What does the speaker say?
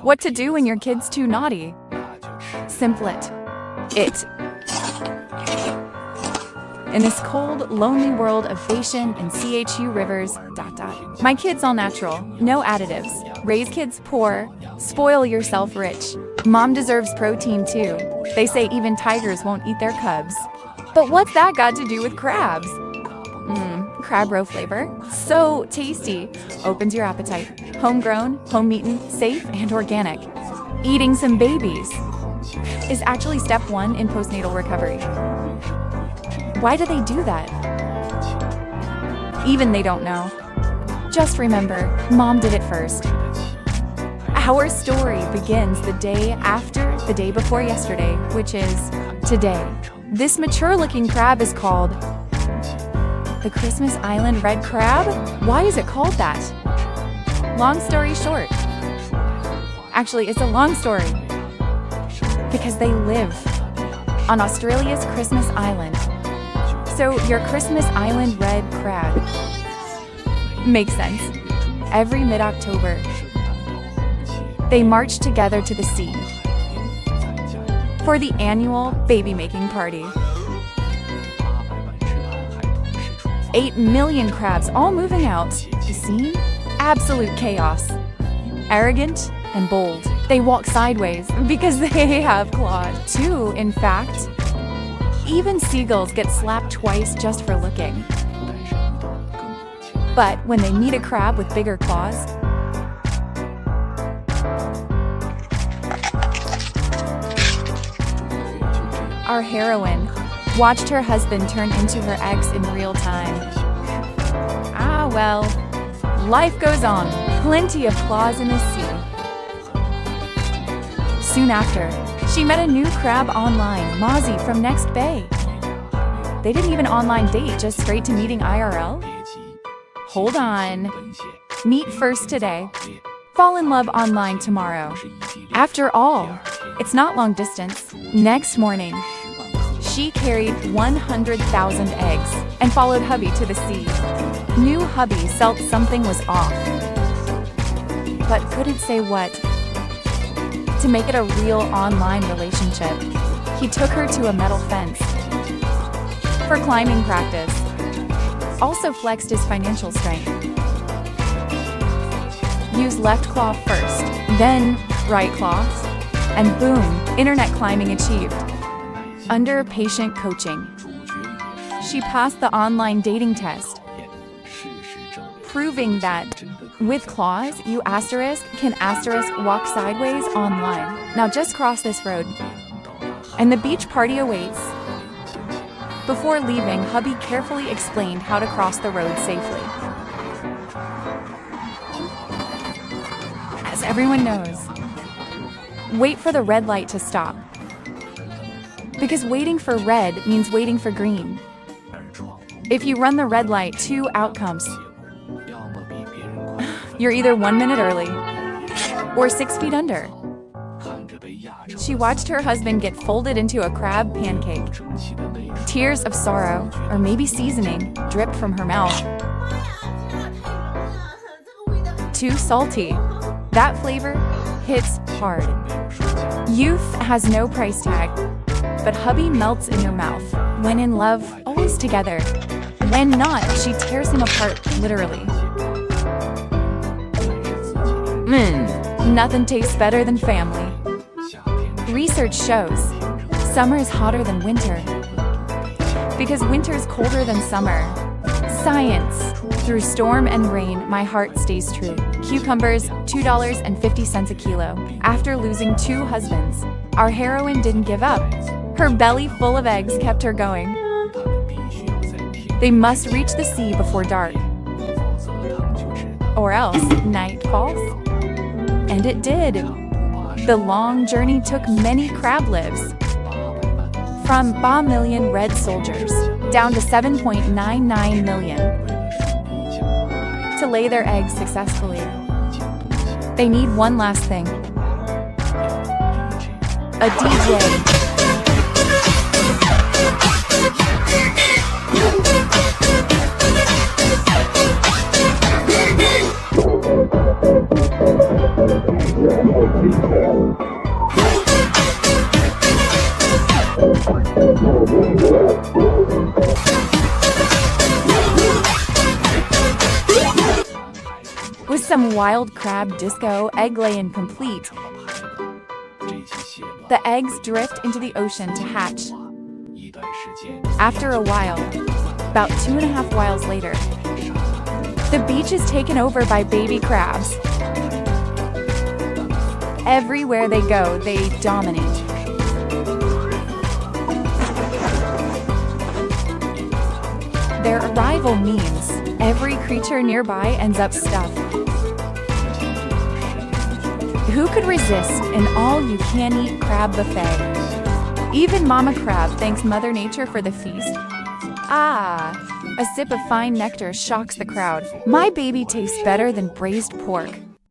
What to do when your kid's too naughty? Simplet. It. In this cold, lonely world of Bashan and CHU rivers, ... My kid's all natural, no additives. Raise kids poor, spoil yourself rich. Mom deserves protein too. They say even tigers won't eat their cubs. But what's that got to do with crabs? Crab roe flavor. So tasty. Opens your appetite. Homegrown, home-eaten, safe, and organic. Eating some babies is actually step 1 in postnatal recovery. Why do they do that? Even they don't know. Just remember, Mom did it first. Our story begins the day after the day before yesterday, which is today. This mature-looking crab is called the Christmas Island red crab? Why is it called that? Long story short. Actually, it's a long story. Because they live on Australia's Christmas Island. So your Christmas Island red crab. Makes sense. Every mid-October, they march together to the sea for the annual baby-making party. 8 million crabs all moving out. The scene? Absolute chaos. Arrogant and bold. They walk sideways because they have claws. 2, in fact. Even seagulls get slapped twice just for looking. But when they meet a crab with bigger claws, our heroine watched her husband turn into her ex in real time. Ah, well, life goes on. Plenty of claws in the sea. Soon after, she met a new crab online, Mozzie from Next Bay. They didn't even online date, just straight to meeting IRL? Hold on. Meet first today. Fall in love online tomorrow. After all, it's not long distance. Next morning, she carried 100,000 eggs and followed hubby to the sea. New hubby felt something was off, but couldn't say what. To make it a real online relationship, he took her to a metal fence for climbing practice. Also flexed his financial strength. Use left claw first, then right claw, and boom, internet climbing achieved. Under patient coaching, she passed the online dating test, proving that with claws, you can walk sideways online. Now just cross this road, and the beach party awaits. Before leaving, hubby carefully explained how to cross the road safely. As everyone knows, wait for the red light to stop. Because waiting for red means waiting for green. If you run the red light, 2 outcomes. You're either 1 minute early or 6 feet under. She watched her husband get folded into a crab pancake. Tears of sorrow, or maybe seasoning, dripped from her mouth. Too salty. That flavor hits hard. Youth has no price tag, but hubby melts in your mouth. When in love, always together. When not, she tears him apart, literally. Nothing tastes better than family. Research shows summer is hotter than winter because winter's colder than summer. Science. Through storm and rain, my heart stays true. Cucumbers, $2.50 a kilo. After losing 2 husbands, our heroine didn't give up. Her belly full of eggs kept her going. They must reach the sea before dark, or else night falls. And it did. The long journey took many crab lives. From ba million red soldiers down to 7.99 million to lay their eggs successfully. They need one last thing. A DJ. Yeah. With some wild crab disco, egg laying complete, the eggs drift into the ocean to hatch. After a while, about 2.5 miles later, the beach is taken over by baby crabs. Everywhere they go, they dominate. Their arrival means every creature nearby ends up stuffed. Who could resist an all-you-can-eat crab buffet? Even Mama Crab thanks Mother Nature for the feast. Ah, a sip of fine nectar shocks the crowd. My baby tastes better than braised pork.